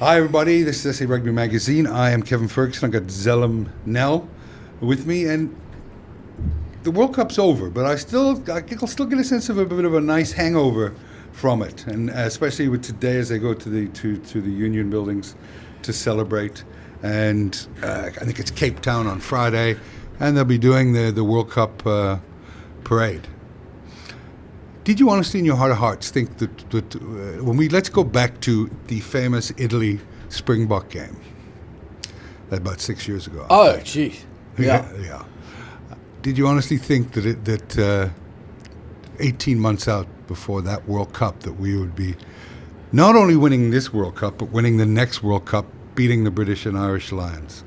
Hi everybody, this is SA Rugby Magazine. I am Kevin Ferguson. I've got Zellum Nell with me, and the World Cup's over, but I still get a sense of a bit of a nice hangover from it, and especially with today as I go to the Union buildings to celebrate. And I think it's Cape Town on Friday, and they'll be doing the World Cup parade. Did you honestly, in your heart of hearts, think that let's go back to the famous Italy Springbok game about 6 years ago? Oh, geez. Yeah. Did you honestly think that 18 months out before that World Cup that we would be not only winning this World Cup, but winning the next World Cup, beating the British and Irish Lions?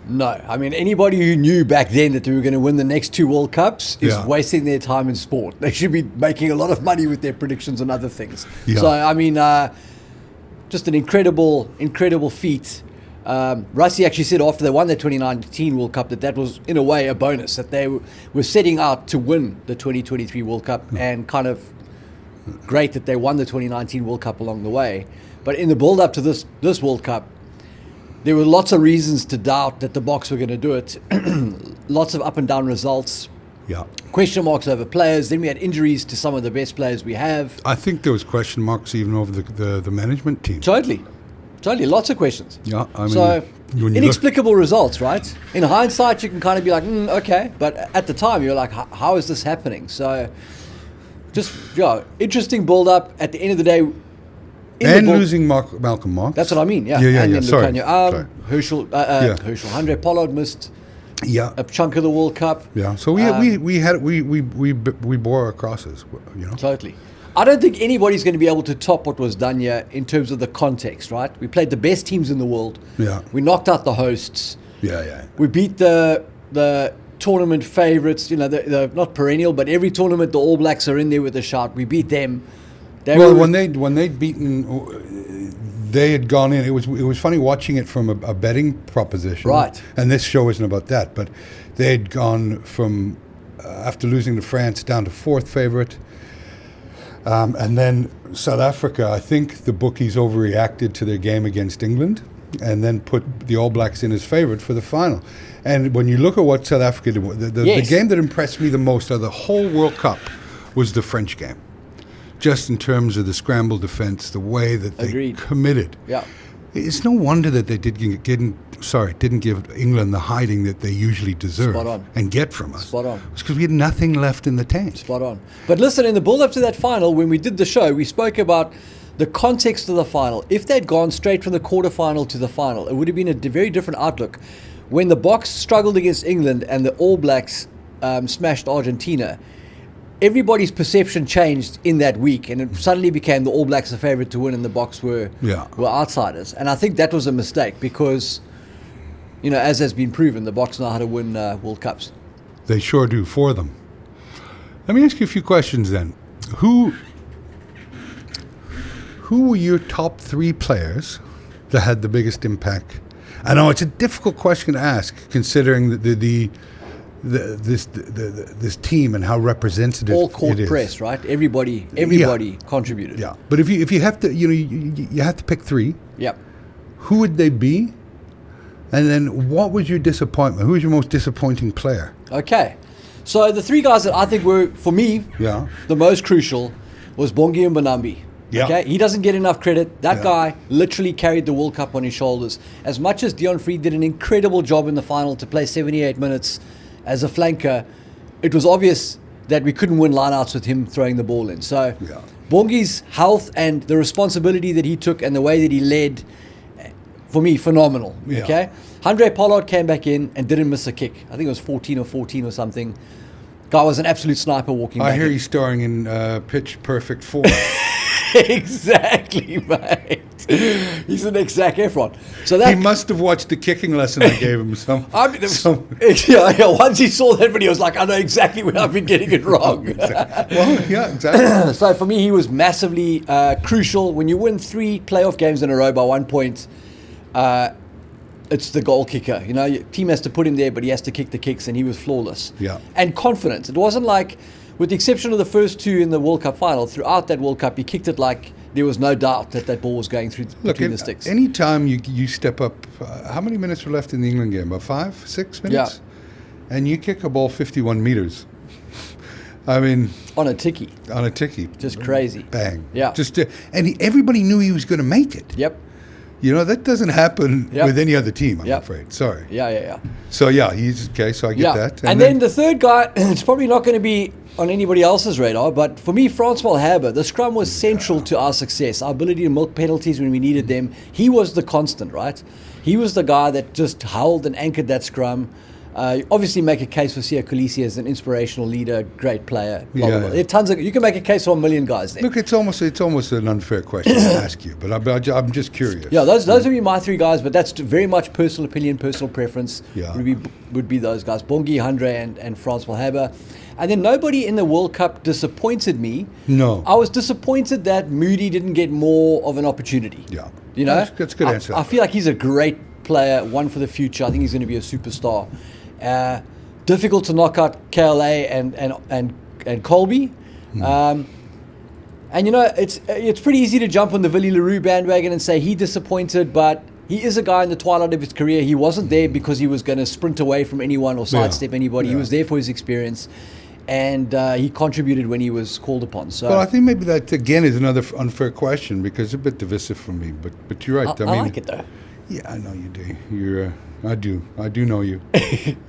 No. I mean, anybody who knew back then that we were going to win the next 2 World Cups is wasting their time in sport. They should be making a lot of money with their predictions and other things. Yeah. So, I mean, just an incredible feat. Rassie actually said after they won the 2019 World Cup that was, in a way, a bonus, that they were setting out to win the 2023 World Cup, and kind of great that they won the 2019 World Cup along the way. But in the build-up to this World Cup, there were lots of reasons to doubt that the Boks were going to do it. Lots of up and down results. Yeah. Question marks over players. Then we had injuries to some of the best players we have. I think there was question marks even over the management team. Totally. Lots of questions. Yeah. I mean, so inexplicable results, right? In hindsight, you can kind of be like, okay. But at the time, you're like, how is this happening? So just, interesting build-up. At the end of the day, and losing Malcolm Marx. That's what I mean, yeah. Yeah. Sorry. Herschel, Handré Pollard missed a chunk of the World Cup. Yeah, so we bore our crosses, Totally. I don't think anybody's going to be able to top what was done here in terms of the context, right? We played the best teams in the world. Yeah. We knocked out the hosts. Yeah. We beat the tournament favourites, the not perennial, but every tournament the All Blacks are in there with a shout. We beat them. When they'd beaten, they had gone in. It was funny watching it from a betting proposition, right? And this show isn't about that, but they had gone from after losing to France down to 4th favourite, and then South Africa. I think the bookies overreacted to their game against England, and then put the All Blacks in as favourite for the final. And when you look at what South Africa did, the game that impressed me the most of the whole World Cup was the French game. Just in terms of the scramble defense, the way that they committed. Yeah. It's no wonder that they didn't give England the hiding that they usually deserve and get from us. Spot on. It's because we had nothing left in the tank. Spot on. But listen, in the build-up to that final, when we did the show, we spoke about the context of the final. If they'd gone straight from the quarterfinal to the final, it would have been a very different outlook. When the Boks struggled against England and the All Blacks smashed Argentina, everybody's perception changed in that week, and it suddenly became the All Blacks a favourite to win and the Boks were outsiders. And I think that was a mistake because, as has been proven, the Boks know how to win World Cups. They sure do, for them. Let me ask you a few questions then. Who were your top 3 players that had the biggest impact? I know it's a difficult question to ask, considering this team and how representative all court it is. Press, right? Everybody contributed. Yeah, but if you have to, you have to pick 3. Yep. Who would they be? And then what was your disappointment? Who was your most disappointing player? Okay, so the 3 guys that I think were, for me, the most crucial was Bongi and Mbonambi. Yeah. Okay, he doesn't get enough credit. That guy literally carried the World Cup on his shoulders. As much as Dion Fried did an incredible job in the final to play 78 minutes as a flanker, it was obvious that we couldn't win lineouts with him throwing the ball in. So Bongi's health and the responsibility that he took and the way that he led, for me, phenomenal. Yeah. Okay, Handré Pollard came back in and didn't miss a kick. I think it was 14 or something. Guy was an absolute sniper walking back. I hear he's starring in Pitch Perfect 4. Exactly, mate. He's the next Zac Efron. So that he must have watched the kicking lesson I gave him. Once he saw that video, he was like, I know exactly where I've been getting it wrong. Exactly. So for me, he was massively crucial. When you win 3 playoff games in a row by 1 point, it's the goal kicker. Your team has to put him there, but he has to kick the kicks, and he was flawless. Yeah. And confident. It wasn't like, with the exception of the first 2 in the World Cup final, throughout that World Cup, he kicked it like there was no doubt that that ball was going through between the sticks. Any time you step up, how many minutes were left in the England game? About 5, 6 minutes? Yeah. And you kick a ball 51 meters. I mean... On a ticky. Just crazy. Bang. Yeah. Everybody knew he was going to make it. Yep. That doesn't happen with any other team, I'm afraid. Sorry. Yeah. So, he's okay, so I get that. And then the third guy, it's probably not going to be on anybody else's radar, but for me, Francois Haber, the scrum was central to our success, our ability to milk penalties when we needed them. He was the constant, right? He was the guy that just held and anchored that scrum. Obviously, make a case for Sia Kolisi as an inspirational leader, great player. Blah, blah, blah. There are tons of, you can make a case for a million guys there. Look, it's almost an unfair question to ask you, but I'm just curious. Yeah, those would be my three guys, but that's very much personal opinion, personal preference. Yeah. Would be those guys, Bongi, Handre, and Francois Haber. And then nobody in the World Cup disappointed me. No. I was disappointed that Moody didn't get more of an opportunity. Yeah. That's a good answer. I feel like he's a great player, one for the future. I think he's going to be a superstar. Difficult to knock out KLA and Colby. And it's pretty easy to jump on the Willie Leroux bandwagon and say he disappointed, but he is a guy in the twilight of his career. He wasn't there because he was going to sprint away from anyone or sidestep anybody. He was there for his experience, and he contributed when he was called upon. So, well, I think maybe that again is another unfair question because it's a bit divisive for me. But you're right. I like it though. Yeah, I know you do. I do know you.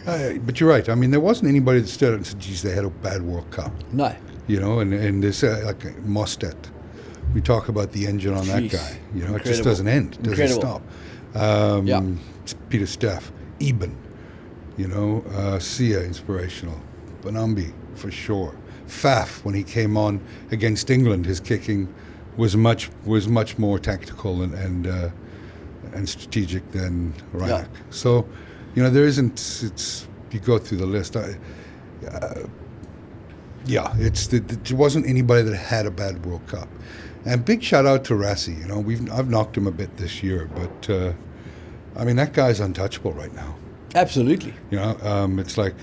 But you're right. I mean, there wasn't anybody that stood up and said, "Geez, they had a bad World Cup." No. And this like Mostet. We talk about the engine on that guy. It just doesn't end. It doesn't stop. Peter Steff, Eben, Sia, inspirational. Banambi, for sure. Faf, when he came on against England, his kicking was much more tactical and strategic than Reinach. Yeah. So, there isn't. You go through the list. There wasn't anybody that had a bad World Cup. And big shout out to Rassie. I've knocked him a bit this year, but that guy's untouchable right now. Absolutely. It's like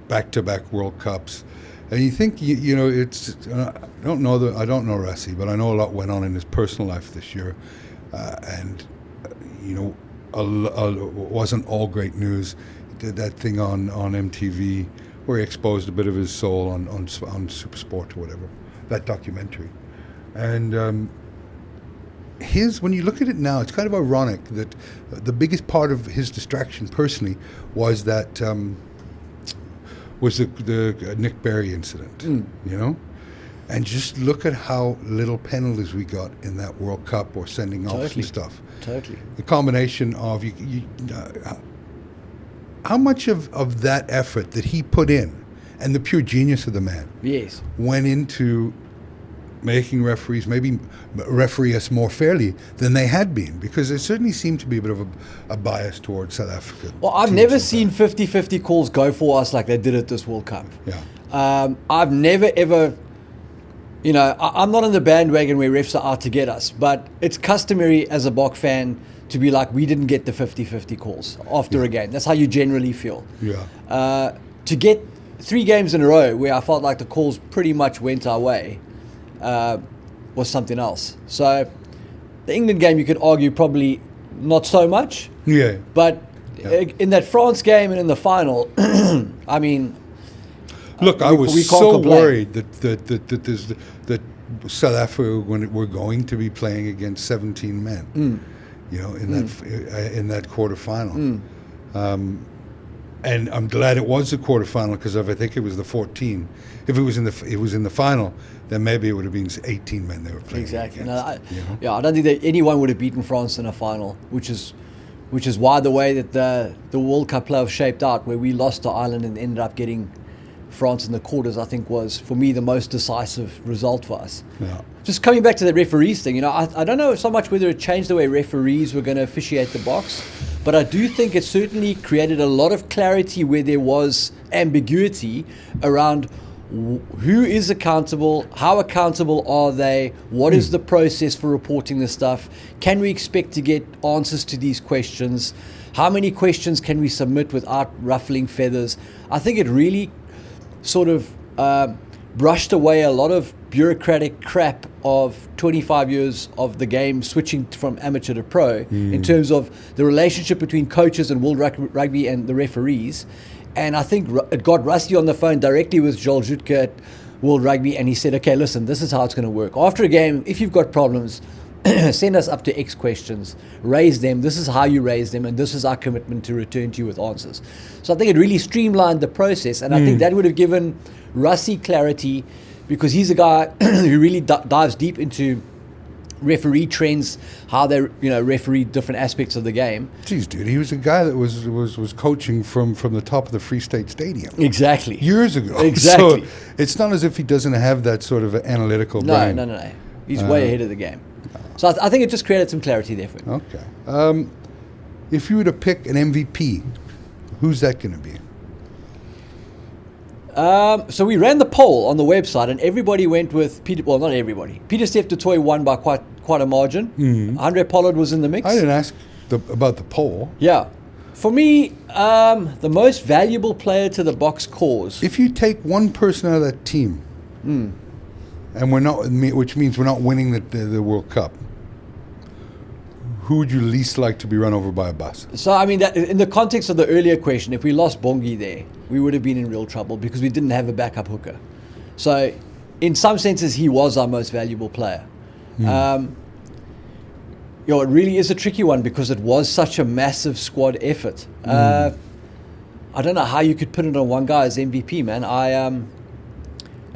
back-to-back World Cups, and you think it's. I don't know Rassie, but I know a lot went on in his personal life this year, and wasn't all great news. He did that thing on MTV where he exposed a bit of his soul on SuperSport or whatever, that documentary. And when you look at it now, it's kind of ironic that the biggest part of his distraction personally was that the Nick Berry incident, and just look at how little penalties we got in that World Cup or sending off and stuff. Totally. The combination of how much of that effort that he put in and the pure genius of the man went into making referees maybe referee us more fairly than they had been, because there certainly seemed to be a bit of a bias towards South Africa. Well, I've never seen 50-50 calls go for us like they did at this World Cup. Yeah. I've never ever, I'm not on the bandwagon where refs are out to get us, but it's customary as a Bok fan to be like, we didn't get the 50-50 calls after a game. That's how you generally feel. Yeah. To get 3 games in a row where I felt like the calls pretty much went our way was something else. So the England game, you could argue probably not so much. Yeah. But in that France game and in the final, I mean, look, I was so worried that South Africa were going to be playing against 17 men, in that quarterfinal. And I'm glad it was the quarterfinal, because if I think it was the 14, if it was in the final, then maybe it would have been 18 men they were playing. Exactly. Against, I don't think that anyone would have beaten France in a final, which is why the way that the World Cup playoff shaped out, where we lost to Ireland and ended up getting France in the quarters, I think was, for me, the most decisive result for us. Yeah. Just coming back to the referees thing, I don't know so much whether it changed the way referees were going to officiate the box, but I do think it certainly created a lot of clarity where there was ambiguity around who is accountable, how accountable are they, what is the process for reporting this stuff, can we expect to get answers to these questions, how many questions can we submit without ruffling feathers. I think it really sort of brushed away a lot of bureaucratic crap of 25 years of the game switching from amateur to pro in terms of the relationship between coaches and World Rugby and the referees. And I think it got Rassie on the phone directly with Joel Jutke at World Rugby, and he said, okay, listen, this is how it's going to work. After a game, if you've got problems, send us up to X questions, raise them, this is how you raise them, and this is our commitment to return to you with answers. So I think it really streamlined the process, and I think that would have given Rassie clarity, because he's a guy who really dives deep into referee trends, how they referee different aspects of the game. Jeez, dude, he was a guy that was coaching from the top of the Free State Stadium. Exactly. Years ago. Exactly. So it's not as if he doesn't have that sort of analytical brain. No. He's way ahead of the game. So I think it just created some clarity there for him. Okay. If you were to pick an MVP, who's that going to be? So we ran the poll on the website, and everybody went with Peter. Well, not everybody. Peter Steph du Toit won by quite a margin. Andre Pollard was in the mix. I didn't ask about the poll. Yeah. For me, the most valuable player to the Boks cause. If you take one person out of that team, and we're not, which means we're not winning the World Cup, who would you least like to be run over by a bus? So, I mean, that, in the context of the earlier question, if we lost Bongi there, we would have been in real trouble because we didn't have a backup hooker. So, in some senses, he was our most valuable player. It really is a tricky one because it was such a massive squad effort. I don't know how you could put it on one guy as MVP, man.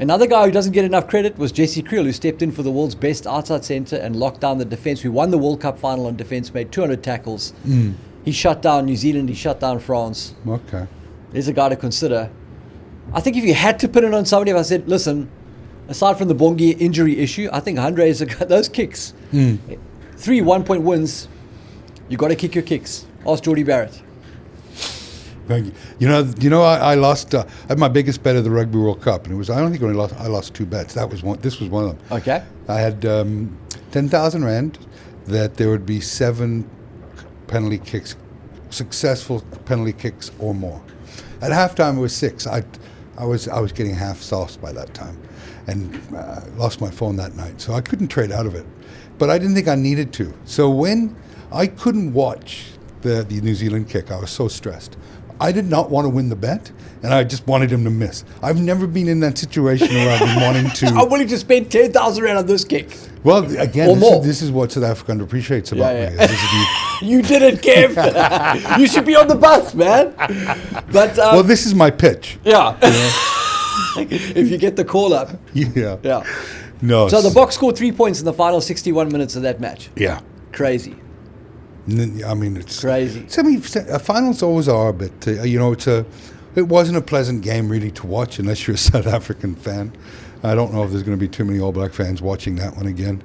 Another guy who doesn't get enough credit was Jesse Creel, who stepped in for the world's best outside centre and locked down the defence. We won the World Cup final on defence, made 200 tackles. He shut down New Zealand, he shut down France. Okay. There's a guy to consider. I think if you had to put it on somebody, if I said, listen, aside from the Bongi injury issue, I think Andre is a guy, those kicks. 3 1-point wins, you got to kick your kicks. Ask Geordie Barrett. Thank you. I lost. I had my biggest bet of the Rugby World Cup, and it was. I don't think I lost 2 bets. This was one of them. Okay. I had 10,000 rand that there would be 7 penalty kicks, successful penalty kicks or more. At halftime, it was 6. I was getting half sauced by that time, and lost my phone that night, so I couldn't trade out of it. But I didn't think I needed to. So when I couldn't watch the New Zealand kick, I was so stressed. I did not want to win the bet, and I just wanted him to miss. I've never been in that situation where I've been wanting to. I'm willing to spend 10,000 rand on this kick. Well, again, this is what South Africa appreciates about me. You did it, Kev. You should be on the bus, man. But well, this is my pitch. Yeah. If you get the call up. Yeah. No. So the Boks scored 3 points in the final 61 minutes of that match. Yeah. Crazy. I mean, it's crazy. Finals always are, but it wasn't a pleasant game really to watch unless you're a South African fan. I don't know if there's going to be too many All Black fans watching that one again,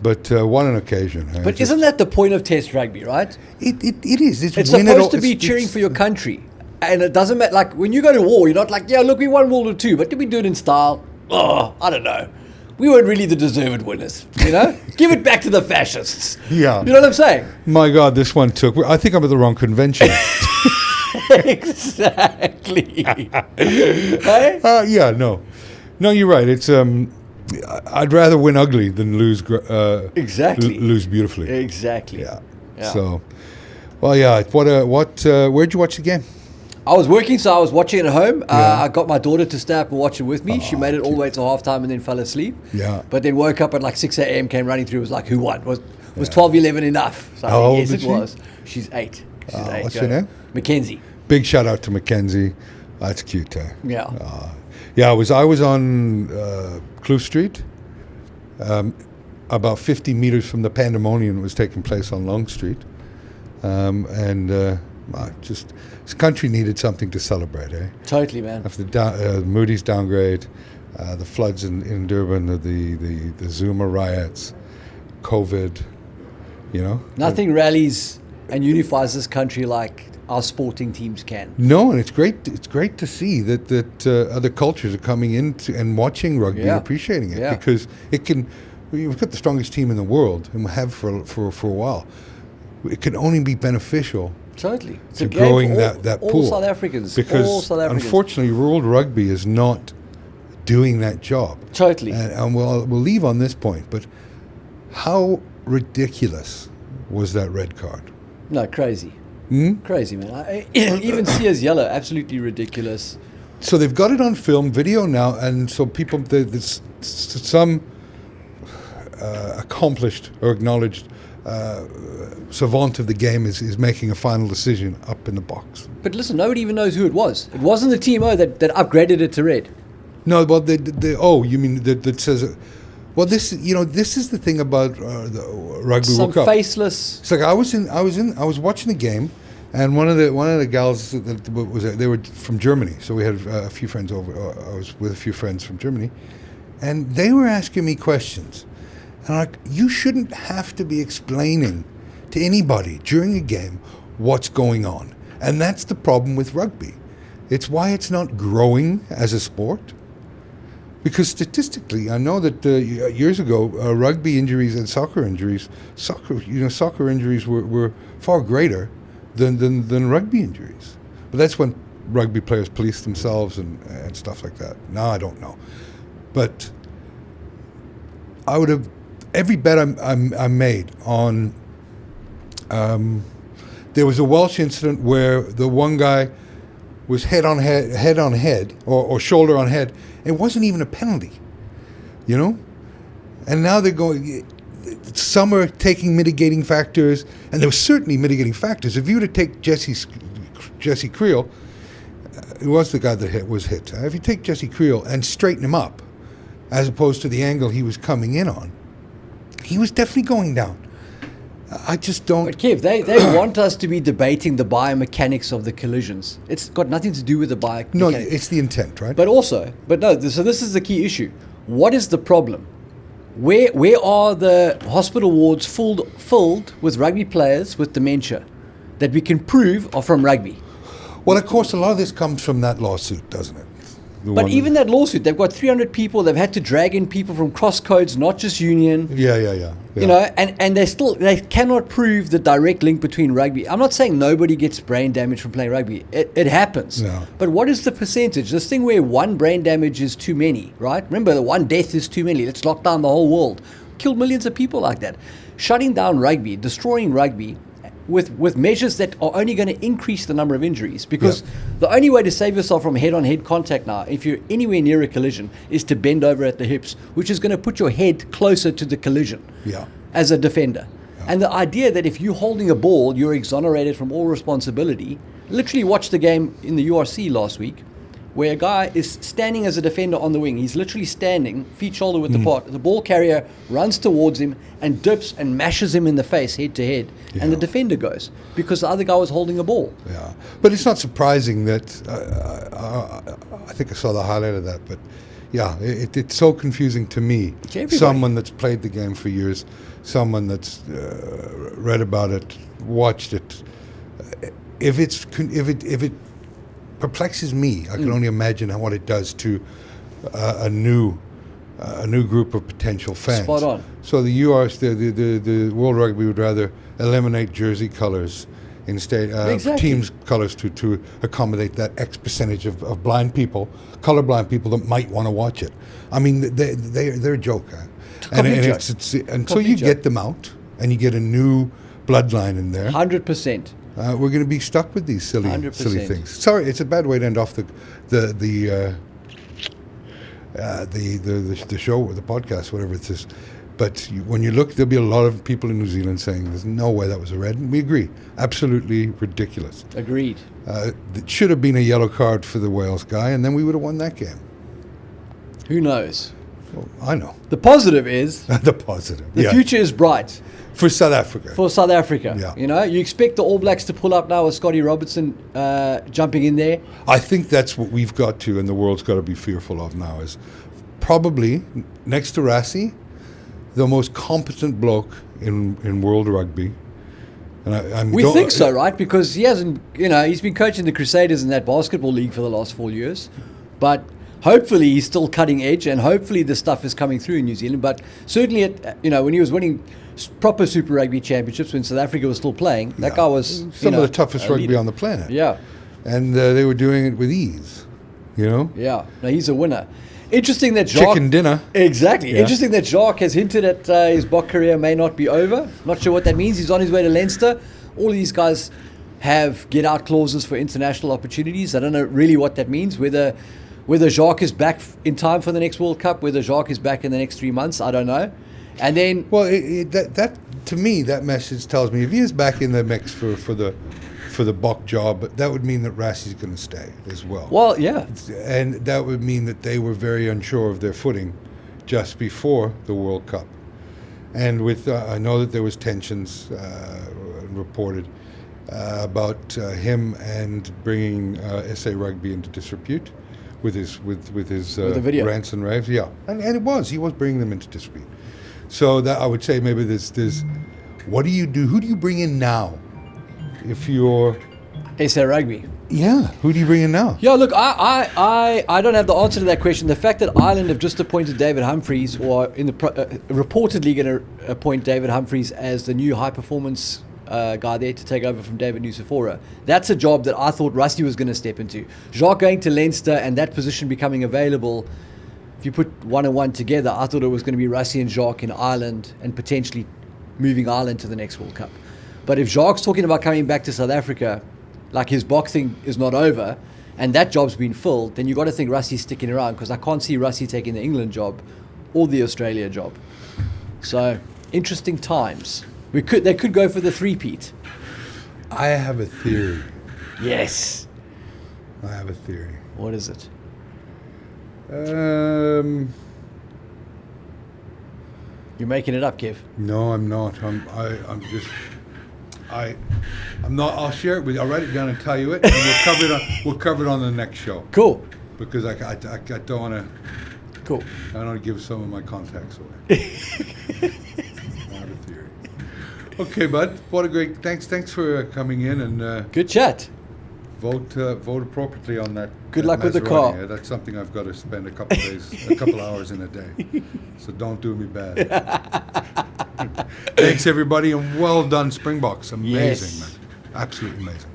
but what an occasion! But isn't that the point of Test rugby, right? It is. It's supposed to be cheering for your country, and it doesn't matter. Like when you go to war, you're not like, yeah, look, we won World War II, but did we do it in style? Oh, I don't know. We weren't really the deserved winners, Give it back to the fascists. Yeah. You know what I'm saying? My God, this one took... I think I'm at the wrong convention. Exactly. Hey? Yeah, no. No, you're right. It's... I'd rather win ugly than lose... exactly. Lose beautifully. Exactly. Yeah. So... Well, yeah. Where'd you watch the game? I was working, so I was watching it at home. I got my daughter to stay up and watch it with me. She made it all the way to halftime and then fell asleep. Yeah. But then woke up at like 6 a.m., came running through, was like, who won? Was 12-11 enough? So How old yes, is it she? was. She's 8. What's her name? Mackenzie. Big shout out to Mackenzie. That's cute, eh? Yeah. I was on Kloof Street, about 50 meters from the pandemonium that was taking place on Long Street. This country needed something to celebrate, eh? Totally, man. After Moody's downgrade, the floods in Durban, the Zuma riots, COVID, Nothing rallies and unifies this country like our sporting teams can. No, and it's great. It's great to see that other cultures are coming in and watching rugby and appreciating it because it can. We've got the strongest team in the world, and we have for a while. It can only be beneficial. Totally. It's to growing that pool. All South Africans. Because unfortunately, world rugby is not doing that job. Totally. And we'll leave on this point, but how ridiculous was that red card? No, crazy. Crazy, man. Even Sears yellow, absolutely ridiculous. So they've got it on film, video now, and so people, there's some accomplished or acknowledged savant of the game is making a final decision up in the box. But listen, nobody even knows who it was. It wasn't the TMO that upgraded it to red. No, well, you mean that says, well, this is the thing about the Rugby World Cup. Some faceless. It's like I was watching the game, and one of the gals that they were from Germany, so we had a few friends over. I was with a few friends from Germany, and they were asking me questions, and I'm like, you shouldn't have to be explaining to anybody during a game what's going on, and that's the problem with rugby. It's why it's not growing as a sport. Because statistically, I know that years ago, rugby injuries and soccer injuries, soccer injuries were far greater than rugby injuries. But that's when rugby players policed themselves and stuff like that. Now I don't know, but I would have every bet I made on. There was a Welsh incident where the one guy was head on head or shoulder on head. It wasn't even a penalty, And now they're going. Some are taking mitigating factors, and there were certainly mitigating factors. If you were to take Jesse Creel, it was the guy that was hit. If you take Jesse Creel and straighten him up, as opposed to the angle he was coming in on, he was definitely going down. I just don't. But Kev, they want us to be debating the biomechanics of the collisions. It's got nothing to do with the biomechanics. No, it's the intent, right? So this is the key issue. What is the problem? Where are the hospital wards filled with rugby players with dementia that we can prove are from rugby? Well, of course, a lot of this comes from that lawsuit, doesn't it? But even that lawsuit, they've got 300 people. They've had to drag in people from crosscodes, not just union. Yeah. And they cannot prove the direct link between rugby. I'm not saying nobody gets brain damage from playing rugby. It happens. No. But what is the percentage? This thing where one brain damage is too many, right? Remember, the one death is too many. Let's lock down the whole world. Killed millions of people like that. Shutting down rugby, destroying rugby, with measures that are only going to increase the number of injuries, because the only way to save yourself from head-on-head contact now, if you're anywhere near a collision, is to bend over at the hips, which is going to put your head closer to the collision as a defender. And the idea that if you're holding a ball, you're exonerated from all responsibility. Literally watched the game in the URC last week, where a guy is standing as a defender on the wing. He's literally standing, feet shoulder width apart. The ball carrier runs towards him and dips and mashes him in the face, head to head. Yeah. And the defender goes, because the other guy was holding a ball. Yeah, but it's not surprising that, I think I saw the highlight of that, but yeah, it's so confusing to me. Someone that's played the game for years, someone that's read about it, watched it. If it perplexes me, I can only imagine what it does to a new group of potential fans. Spot on. So the World Rugby would rather eliminate jersey colours instead, teams' colours to accommodate that X percentage of colorblind people that might want to watch it. I mean, they're a joke, and so you get them out, and you get a new bloodline in there. 100%. We're going to be stuck with these silly things. Sorry, it's a bad way to end off the show or the podcast, whatever it is. But when you look, there'll be a lot of people in New Zealand saying there's no way that was a red, and we agree. Absolutely ridiculous. Agreed. It should have been a yellow card for the Wales guy, and then we would have won that game. Who knows? Well, I know. The positive is the future is bright. For South Africa. Yeah. You expect the All Blacks to pull up now with Scotty Robertson jumping in there. I think that's what we've got to, and the world's got to be fearful of now, is probably, next to Rassie, the most competent bloke in world rugby. And we think so, right? Because he hasn't, he's been coaching the Crusaders in that basketball league for the last 4 years. But hopefully he's still cutting edge, and hopefully the stuff is coming through in New Zealand. But certainly, when he was winning proper Super Rugby championships when South Africa was still playing, that guy was some of the toughest rugby on the planet. Yeah. And they were doing it with ease, Yeah. No, he's a winner. Interesting that Jacques... chicken dinner. Exactly. Yeah. Interesting that Jacques has hinted at his Bok career may not be over. Not sure what that means. He's on his way to Leinster. All of these guys have get-out clauses for international opportunities. I don't know really what that means. Whether Jacques is back in time for the next World Cup, whether Jacques is back in the next 3 months, I don't know. And then... Well, that to me, that message tells me if he is back in the mix for the Bok job, that would mean that Rassie's going to stay as well. Well, yeah. And that would mean that they were very unsure of their footing just before the World Cup. And with I know that there was tensions reported about him and bringing SA Rugby into disrepute with his the video. rants and raves. Yeah, and he was bringing them into disrepute. So that I would say maybe there's what do you do? Who do you bring in now? If you're SA Rugby. Yeah, who do you bring in now? Yeah, look, I don't have the answer to that question. The fact that Ireland have just appointed David Humphreys, or reportedly going to appoint David Humphreys as the new high-performance guy there to take over from David Nusifora, that's a job that I thought Rassie was going to step into. Jacques going to Leinster and that position becoming available, if you put one and one together, I thought it was going to be Rassie and Jacques in Ireland and potentially moving Ireland to the next World Cup. But if Jacques talking about coming back to South Africa, like his boxing is not over, and that job's been filled, then you've got to think Rassie's sticking around, because I can't see Rassie taking the England job or the Australia job. So, interesting times. They could go for the three-peat. I have a theory. Yes. I have a theory. What is it? You're making it up, Kev. No, I'm not. I'm not. I'll share it with you. I'll write it down and tell you it, and we'll cover it on the next show. Cool. Because I don't want to. Cool. I don't want to give some of my contacts away. I have a theory. Okay, bud. What a great. Thanks for coming in and. Good chat. Vote appropriately on that. Good luck with the car. Yeah, that's something I've got to spend a couple hours in a day. So don't do me bad. Thanks everybody, and well done, Springboks. Amazing, Yes. man. Absolutely amazing.